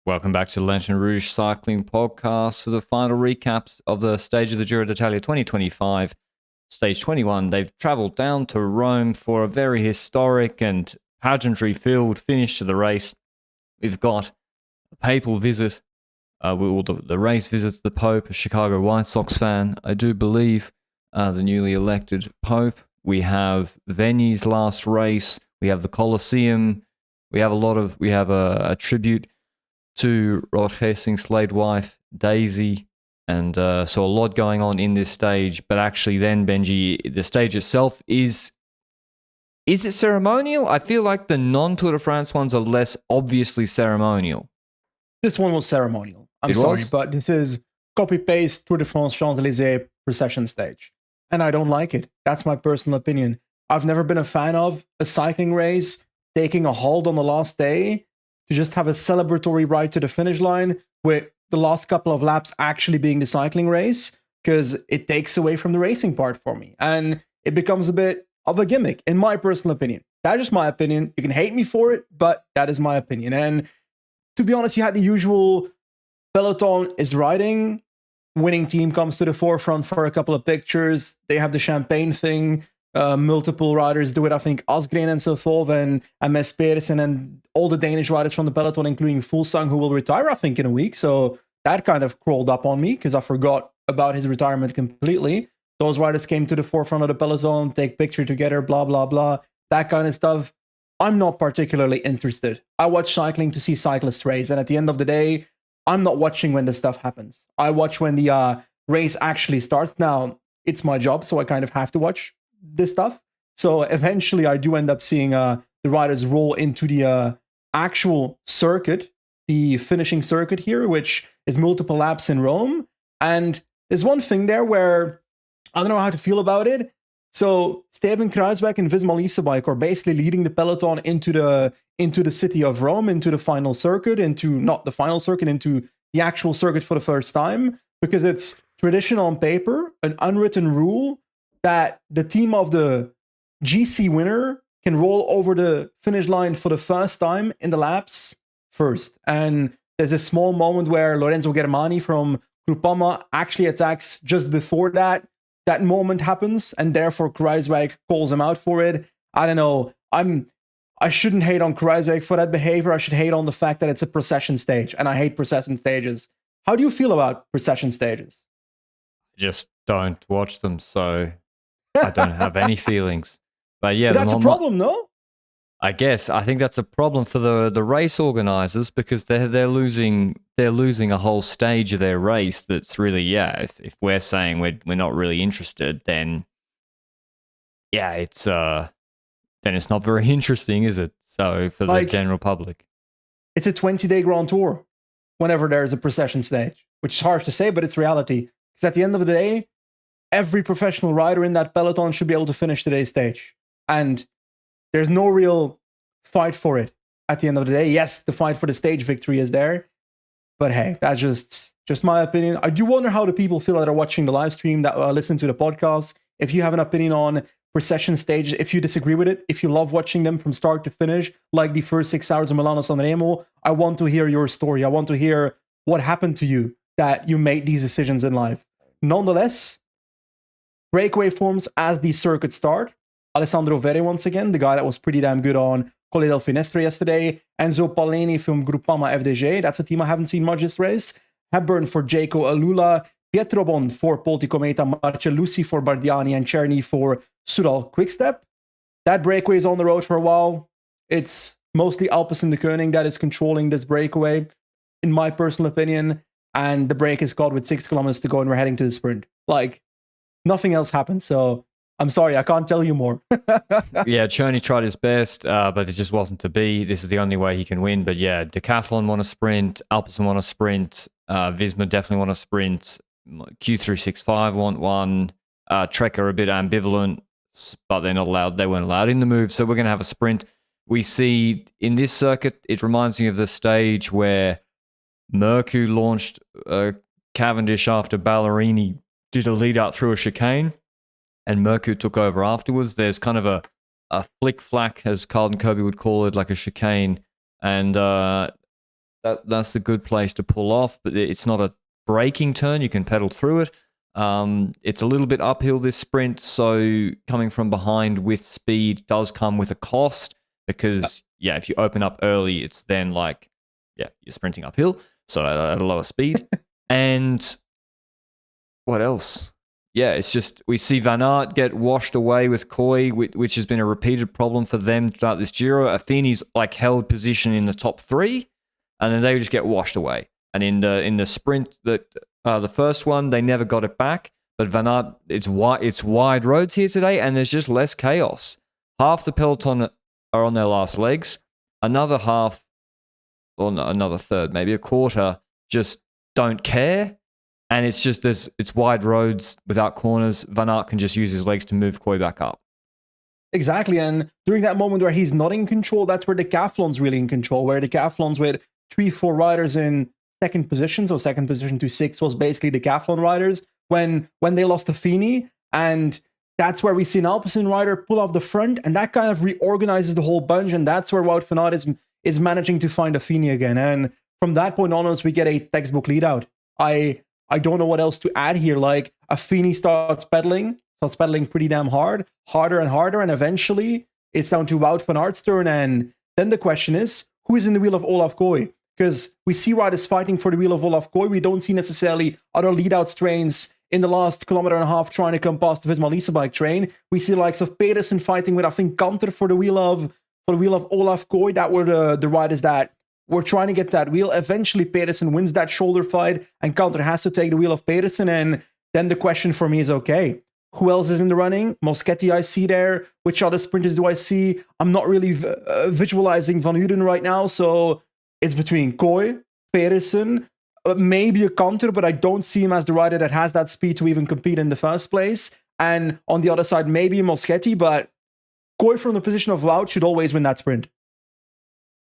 Welcome back to the Lanterne Rouge Cycling Podcast for the final recaps of the stage of the Giro d'Italia 2025, stage 21. They've travelled down to Rome for a very historic and pageantry-filled finish to the race. We've got a papal visit. The race visits the Pope, a Chicago White Sox fan, I do believe, the newly elected Pope. We have Veni's last race. We have the Colosseum. We have a tribute to Rod Hastings' late wife, Daisy, and so a lot going on in this stage. But actually then, Benji, the stage itself is it ceremonial? I feel like the non-Tour de France ones are less obviously ceremonial. This one was ceremonial. I'm sorry, but this is copy-paste Tour de France Champs-Élysées procession stage. And I don't like it. That's my personal opinion. I've never been a fan of a cycling race taking a halt on the last day to just have a celebratory ride to the finish line with the last couple of laps actually being the cycling race, because it takes away from the racing part for me. And it becomes a bit of a gimmick, in my personal opinion. That's just my opinion. You can hate me for it, but that is my opinion. And to be honest, you had the usual peloton is riding, winning team comes to the forefront for a couple of pictures. They have the champagne thing. Multiple riders do it. I think Asgreen and Sofov and Mes Pedersen and all the Danish riders from the peloton, including Fulsang, who will retire, I think, in a week. So that kind of crawled up on me because I forgot about his retirement completely. Those riders came to the forefront of the peloton, take picture together, blah, blah, blah, that kind of stuff. I'm not particularly interested. I watch cycling to see cyclists race. And at the end of the day, I'm not watching when this stuff happens. I watch when the race actually starts. Now, it's my job, so I kind of have to watch this stuff. So eventually I do end up seeing the riders roll into the actual circuit, the finishing circuit here, which is multiple laps in Rome. And there's one thing there where I don't know how to feel about it. So Steven Kruijswijk and Visma Leasebike are basically leading the peloton into the city of Rome, into the final circuit, into the actual circuit for the first time, because it's tradition on paper, an unwritten rule that the team of the GC winner can roll over the finish line for the first time in the laps first. And there's a small moment where Lorenzo Germani from Groupama actually attacks just before that moment happens, and therefore Kruijswijk calls him out for it. I don't know. I shouldn't hate on Kruijswijk for that behavior. I should hate on the fact that it's a procession stage, and I hate procession stages. How do you feel about procession stages? Just don't watch them, so I don't have any feelings. But yeah, that's a problem, no? I guess I think that's a problem for the race organizers, because they're losing a whole stage of their race. That's really, if we're saying we're not really interested, then it's not very interesting, is it? So for the general public, it's a 20-day Grand Tour whenever there's a procession stage, which is harsh to say, but it's reality. Because at the end of the day, every professional rider in that peloton should be able to finish today's stage. And there's no real fight for it at the end of the day. Yes, the fight for the stage victory is there. But hey, that's just my opinion. I do wonder how the people feel that are watching the live stream, that listen to the podcast. If you have an opinion on procession stages, if you disagree with it, if you love watching them from start to finish, like the first 6 hours of Milano Sanremo, I want to hear your story. I want to hear what happened to you that you made these decisions in life. Nonetheless, breakaway forms as the circuit start. Alessandro Veri once again, the guy that was pretty damn good on Colle del Finestre yesterday. Enzo Palleni from Groupama FDJ. That's a team I haven't seen much this race. Hepburn for Jaco Alula. Pietro Bon for Polti Cometa. Marcellucci for Bardiani. And Czerny for Sudal Quickstep. That breakaway is on the road for a while. It's mostly Alpecin de Koning that is controlling this breakaway, in my personal opinion. And the break is caught with 6 kilometers to go and we're heading to the sprint. Like, nothing else happened, so I'm sorry, I can't tell you more. Yeah, Czerny tried his best, but it just wasn't to be. This is the only way he can win. But yeah, Decathlon won a sprint, Alpecin won a sprint, Visma definitely won a sprint, Q365 won one, Trek are a bit ambivalent, but they're not allowed. They weren't allowed in the move, so we're going to have a sprint. We see in this circuit, it reminds me of the stage where Mercu launched Cavendish after Ballerini did a lead out through a chicane, and Mercu took over afterwards. There's kind of a flick-flack, as Carlton Kirby would call it, like a chicane, and That's the good place to pull off, but it's not a braking turn. You can pedal through it. It's a little bit uphill this sprint, so coming from behind with speed does come with a cost because, if you open up early, it's then like, you're sprinting uphill, so at a lower speed. And what else? Yeah, it's just we see Van Aert get washed away with Coy, which has been a repeated problem for them throughout this Giro. Affini's like held position in the top 3, and then they just get washed away. And in the sprint, that the first one, they never got it back. But Van Aert, it's wide roads here today, and there's just less chaos. Half the peloton are on their last legs. Another half, or no, another third, maybe a quarter, just don't care. And it's just it's wide roads without corners. Van Aert can just use his legs to move Coy back up. Exactly, and during that moment where he's not in control, that's where the decathlon's really in control, where the decathlons with 3-4 riders in second position, so second position to 6 was basically the decathlon riders when they lost to Affini, and that's where we see an Alpecin rider pull off the front, and that kind of reorganizes the whole bunch, and that's where Wout van Aert is managing to find Affini again, and from that point onwards, we get a textbook lead out. I don't know what else to add here. Like, Affini starts pedaling pretty damn harder and harder, and eventually it's down to Wout van Aert's turn, and then the question is, who is in the wheel of Olaf Koy? Because we see riders fighting for the wheel of Olaf Koy. We don't see necessarily other lead-out trains in the last kilometer and a half trying to come past the Visma Lease bike train. We see the likes of Pedersen fighting with, I think, Kanter for the wheel of Olaf Koy. That were the riders that were trying to get that wheel. Eventually, Pedersen wins that shoulder fight, and Kanter has to take the wheel of Pedersen. And then the question for me is, okay, who else is in the running? Moschetti I see there. Which other sprinters do I see? I'm not really visualizing Van Uden right now, so it's between Koy, Pedersen, maybe a Kanter, but I don't see him as the rider that has that speed to even compete in the first place. And on the other side, maybe Moschetti, but Koy from the position of Wout should always win that sprint.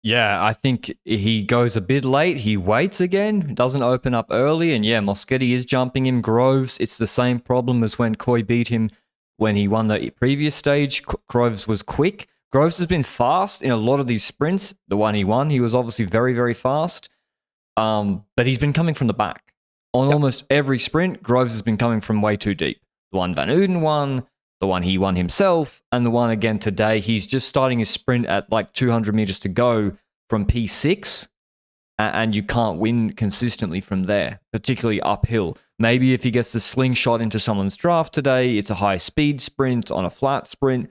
Yeah, I think he goes a bit late. He waits again, doesn't open up early. And Moschetti is jumping him. Groves, it's the same problem as when Koy beat him when he won the previous stage. Groves was quick. Groves has been fast in a lot of these sprints. The one he won, he was obviously very, very fast. But he's been coming from the back. On almost every sprint, Groves has been coming from way too deep. The one Van Uden won, the one he won himself, and the one again today. He's just starting his sprint at like 200 meters to go from P6, and you can't win consistently from there, particularly uphill. Maybe if he gets the slingshot into someone's draft today, it's a high-speed sprint on a flat sprint.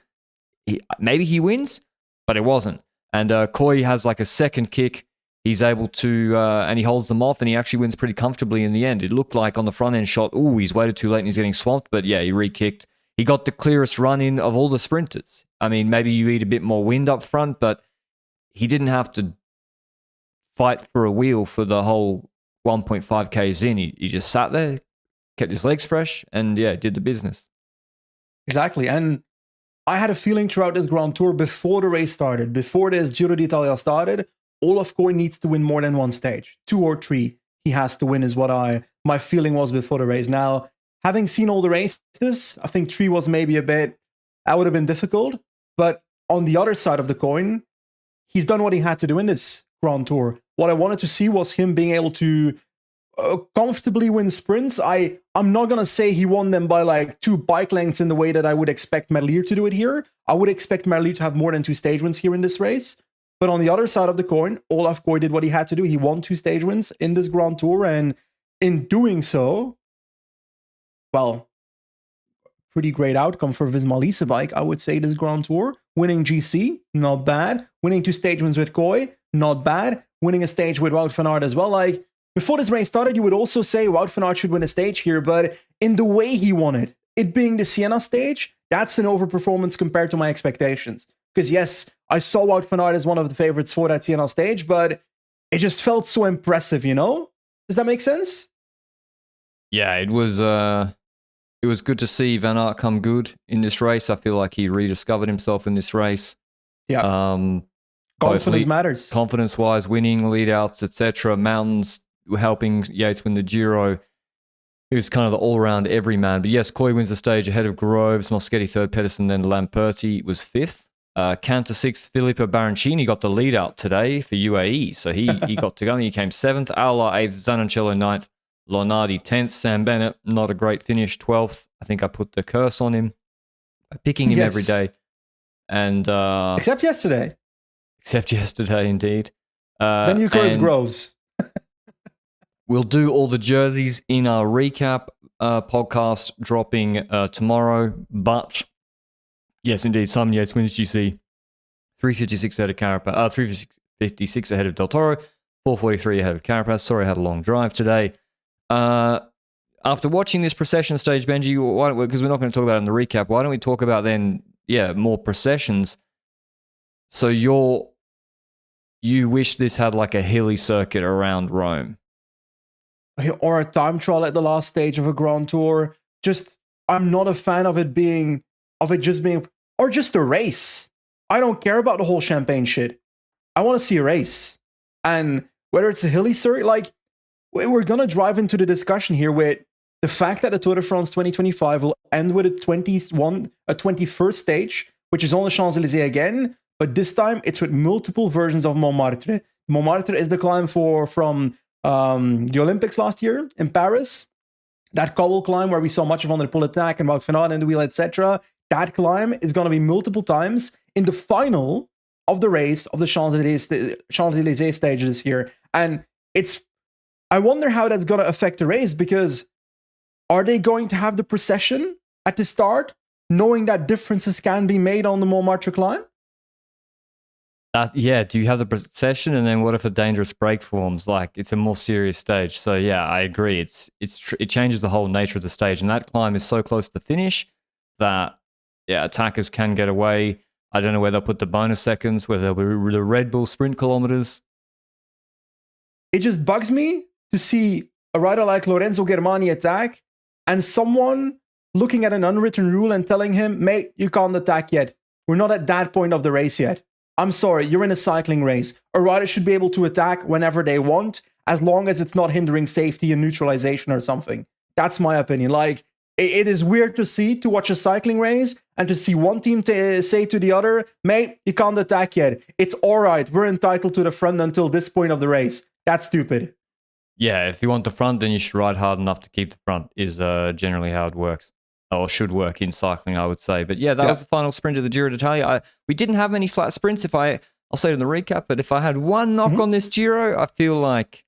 Maybe he wins, but it wasn't. And Koy has like a second kick. He's able to, and he holds them off, and he actually wins pretty comfortably in the end. It looked like on the front-end shot, he's waited too late and he's getting swamped, but he re-kicked. He got the clearest run-in of all the sprinters. I mean, maybe you eat a bit more wind up front, but he didn't have to fight for a wheel for the whole 1.5 Ks in. He just sat there, kept his legs fresh, and did the business. Exactly. And I had a feeling throughout this Grand Tour, before the race started, before this Giro d'Italia started, Olaf Koy needs to win more than one stage. 2 or 3 he has to win is what my feeling was before the race. Now, having seen all the races, I think 3 was maybe that would have been difficult. But on the other side of the coin, he's done what he had to do in this Grand Tour. What I wanted to see was him being able to comfortably win sprints. I'm not going to say he won them by like 2 bike lengths in the way that I would expect Merlier to do it here. I would expect Merlier to have more than 2 stage wins here in this race. But on the other side of the coin, Olaf Koy did what he had to do. He won 2 stage wins in this Grand Tour, and in doing so, well, pretty great outcome for Visma Lease bike, I would say, this Grand Tour. Winning GC, not bad. Winning 2 stage wins with Koy, not bad. Winning a stage with Wout van Aert as well. Like, before this race started, you would also say Wout van Aert should win a stage here, but in the way he won it being the Siena stage, that's an overperformance compared to my expectations. Because yes, I saw Wout van Aert as one of the favorites for that Siena stage, but it just felt so impressive, you know? Does that make sense? Yeah, it was good to see Van Aert come good in this race. I feel like he rediscovered himself in this race. Yeah. Confidence matters. Confidence-wise, winning, lead-outs, etc. Mountains helping Yates win the Giro. He was kind of the all-round everyman. But yes, Koy wins the stage ahead of Groves, Moschetti third, Pedersen, then Lamperti was 5th. Canter 6th, Filippo Baroncini got the lead out today for UAE. So he got to go. He came 7th. Aula 8th, Zanichello 9th, Lonardi 10th. Sam Bennett, not a great finish, 12th. I think I put the curse on him by picking him every day. And except yesterday. Except yesterday, indeed. Then you cursed Groves. We'll do all the jerseys in our recap podcast dropping tomorrow. But yes, indeed, Simon Yates wins GC. 356 ahead of Carapaz. 356 ahead of Del Toro. 443 ahead of Carapaz. Sorry, I had a long drive today. After watching this procession stage, Benji, because we're not going to talk about it in the recap, why don't we talk about then, more processions? So you wish this had like a hilly circuit around Rome. Or a time trial at the last stage of a Grand Tour. I'm not a fan of it just being, or just a race. I don't care about the whole champagne shit. I want to see a race. And whether it's a hilly circuit, like, we're going to drive into the discussion here with the fact that the Tour de France 2025 will end with a 21st stage, which is on the Champs-Élysées again, but this time it's with multiple versions of Montmartre. Montmartre is the climb from the Olympics last year in Paris. That cobble climb where we saw much of Van der Poel attack and Wout van Aert in the wheel, etc. That climb is going to be multiple times in the final of the race of the Champs-Élysées stage this year. And I wonder how that's going to affect the race, because are they going to have the procession at the start, knowing that differences can be made on the Montmartre climb? Do you have the procession, and then what if a dangerous break forms? Like, it's a more serious stage. So yeah, I agree. It changes the whole nature of the stage, and that climb is so close to the finish that attackers can get away. I don't know where they'll put the bonus seconds, whether they'll be the Red Bull sprint kilometers. It just bugs me to see a rider like Lorenzo Germani attack, and someone looking at an unwritten rule and telling him, mate, you can't attack yet. We're not at that point of the race yet. I'm sorry, you're in a cycling race. A rider should be able to attack whenever they want, as long as it's not hindering safety and neutralization or something. That's my opinion. Like, it is weird to watch a cycling race and to see one team say to the other, mate, you can't attack yet. It's all right. We're entitled to the front until this point of the race. That's stupid. Yeah, if you want the front, then you should ride hard enough to keep the front, is generally how it works. Or should work in cycling, I would say. But yeah, that was the final sprint of the Giro d'Italia. We didn't have many flat sprints, I'll say it in the recap, but if I had one knock on this Giro, I feel like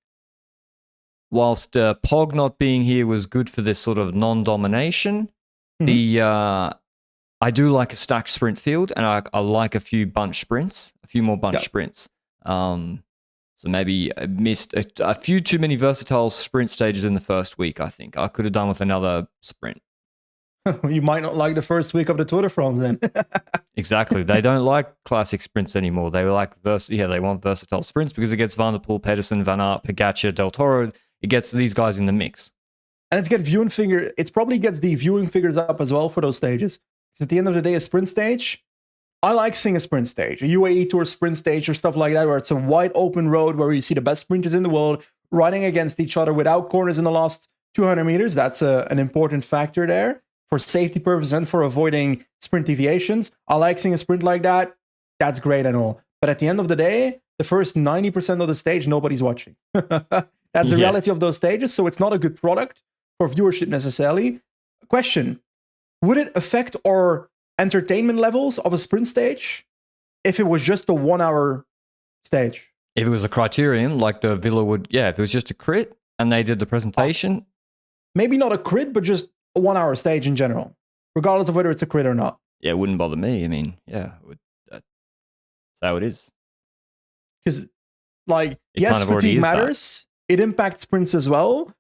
whilst Pog not being here was good for this sort of non-domination, I do like a stacked sprint field, and I like a few more bunch sprints. So maybe I missed a few too many versatile sprint stages in the first week, I think. I could have done with another sprint. You might not like the first week of the Tour de France then. Exactly. They don't like classic sprints anymore. They like they want versatile sprints because it gets Van der Poel, Pedersen, Van Aert, Pogacar, Del Toro. It gets these guys in the mix. And it probably gets the viewing figures up as well for those stages. Because at the end of the day, a sprint stage, I like seeing a sprint stage, a UAE Tour sprint stage or stuff like that, where it's a wide open road where you see the best sprinters in the world riding against each other without corners in the last 200 meters. That's an important factor there. For safety purposes and for avoiding sprint deviations. I like seeing a sprint like that. That's great and all. But at the end of the day, the first 90% of the stage, nobody's watching. That's the reality of those stages. So it's not a good product for viewership necessarily. Question, would it affect our entertainment levels of a sprint stage if it was just a 1 hour stage? If it was a criterion, like the Villa would, if it was just a crit and they did the presentation. Maybe not a crit, but just a 1 hour stage in general, regardless of whether it's a crit or not. Yeah, it wouldn't bother me. I mean, that's how it is. Because, yes, fatigue matters. It impacts sprints as well.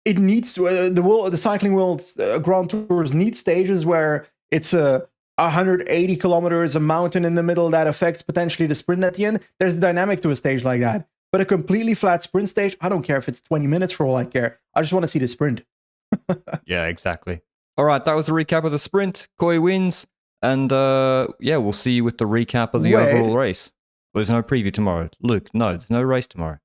It needs to, the cycling world, Grand Tours need stages where it's 180 kilometers, a mountain in the middle that affects potentially the sprint at the end. There's a dynamic to a stage like that. But a completely flat sprint stage, I don't care if it's 20 minutes for all I care. I just want to see the sprint. Yeah, exactly. All right, that was the recap of the sprint. Koi wins, and we'll see you with the recap of the overall race. There's no preview tomorrow. Luke, no, there's no race tomorrow.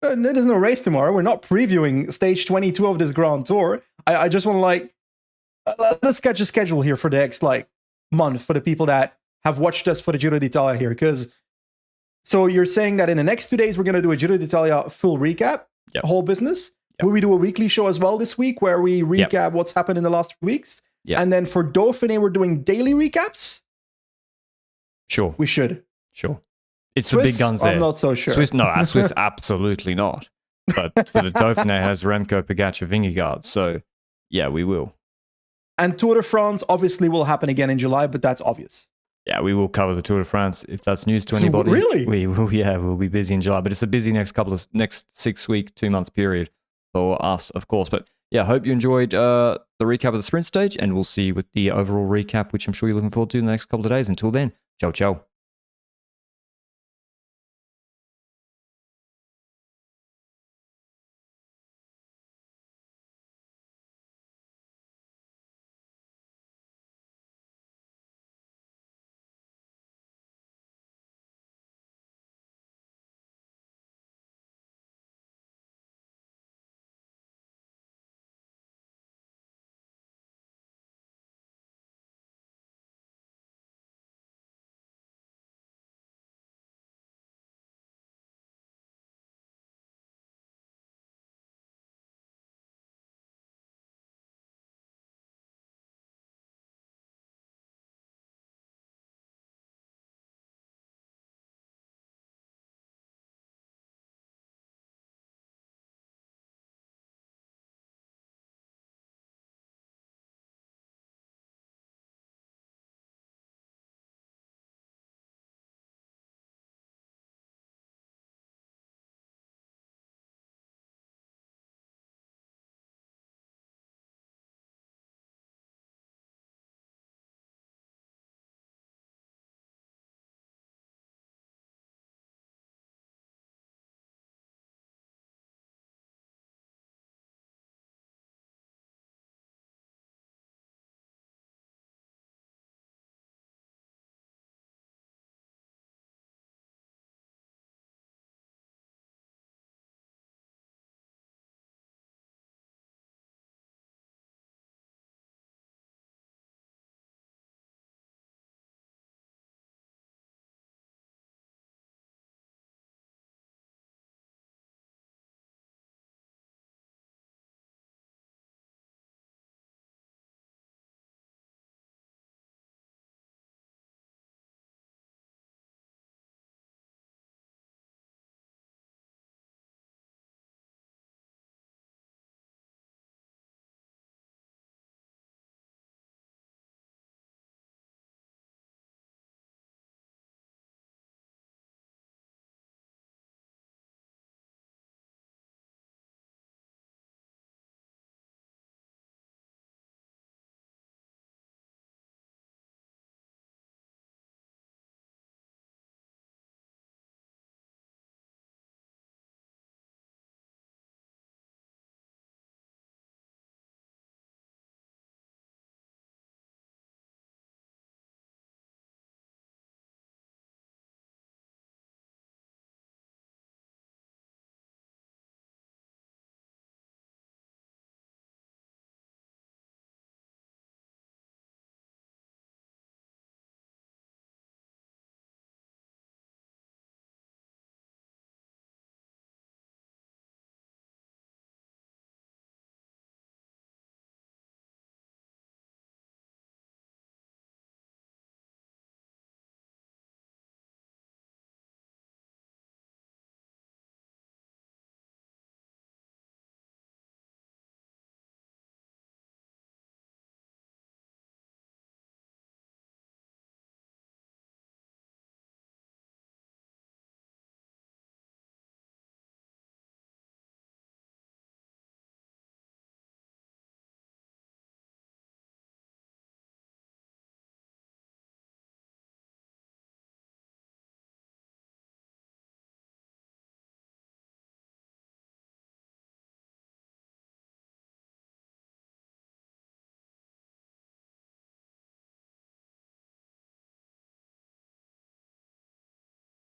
There's no race tomorrow. We're not previewing stage 22 of this Grand Tour. I just want to let's sketch a schedule here for the next month for the people that have watched us for the Giro d'Italia here, because so you're saying that in the next 2 days we're going to do a Giro d'Italia full recap, whole business. Yep. Will we do a weekly show as well this week where we recap what's happened in the last 3 weeks? Yeah. And then for Dauphiné, we're doing daily recaps? Sure. We should. Sure. It's Swiss, the big guns there. I'm not so sure. Swiss absolutely not. But for the Dauphiné has Remco, Pogačar, Vingegaard. So, yeah, we will. And Tour de France obviously will happen again in July, but that's obvious. Yeah, we will cover the Tour de France if that's news to anybody. Really? We will. Yeah, we'll be busy in July, but it's a busy next 6 week, 2 month period for us, of course. But yeah, hope you enjoyed the recap of the sprint stage, and we'll see you with the overall recap, which I'm sure you're looking forward to in the next couple of days. Until then, ciao, ciao.